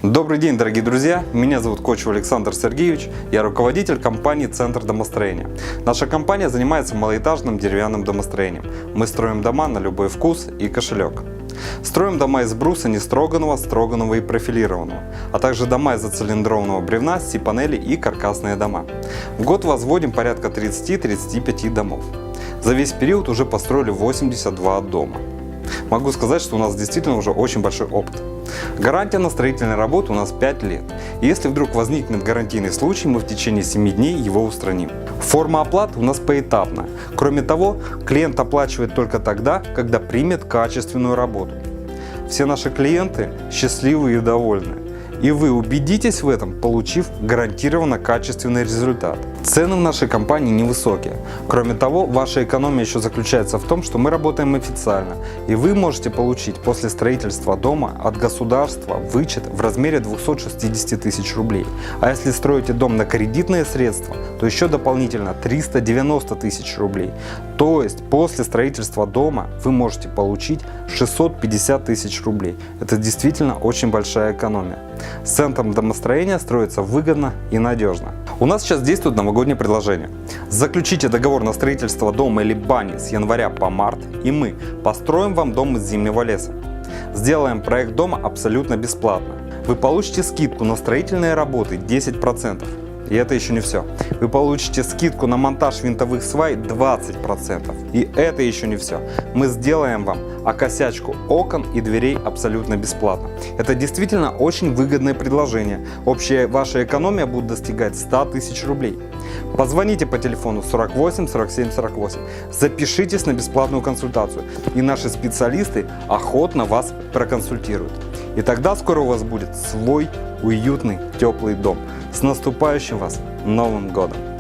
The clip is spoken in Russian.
Добрый день, дорогие друзья! Меня зовут Кочев Александр Сергеевич, я руководитель компании «Центр домостроения». Наша компания занимается малоэтажным деревянным домостроением. Мы строим дома на любой вкус и кошелек. Строим дома из бруса нестроганного, строганного и профилированного, а также дома из оцилиндрованного бревна, си-панели и каркасные дома. В год возводим порядка 30-35 домов. За весь период уже построили 82 дома. Могу сказать, что у нас действительно уже очень большой опыт. Гарантия на строительные работы у нас 5 лет. И если вдруг возникнет гарантийный случай, мы в течение 7 дней его устраним. Форма оплаты у нас поэтапная. Кроме того, клиент оплачивает только тогда, когда примет качественную работу. Все наши клиенты счастливы и довольны. И вы убедитесь в этом, получив гарантированно качественный результат. Цены в нашей компании невысокие. Кроме того, ваша экономия еще заключается в том, что мы работаем официально, и вы можете получить после строительства дома от государства вычет в размере 260 тысяч рублей. А если строите дом на кредитные средства, то еще дополнительно 390 тысяч рублей. То есть после строительства дома вы можете получить 650 тысяч рублей. Это действительно очень большая экономия. С центром домостроения строится выгодно и надежно. У нас сейчас действует новогоднее предложение. Заключите договор на строительство дома или бани с января по март, и мы построим вам дом из зимнего леса. Сделаем проект дома абсолютно бесплатно. Вы получите скидку на строительные работы 10%. И это еще не все. Вы получите скидку на монтаж винтовых свай 20%. И это еще не все. Мы сделаем вам окосячку окон и дверей абсолютно бесплатно. Это действительно очень выгодное предложение. Общая ваша экономия будет достигать 100 тысяч рублей. Позвоните по телефону 48 47 48. Запишитесь на бесплатную консультацию. И наши специалисты охотно вас проконсультируют. И тогда скоро у вас будет свой уютный, теплый дом. С наступающим вас Новым годом!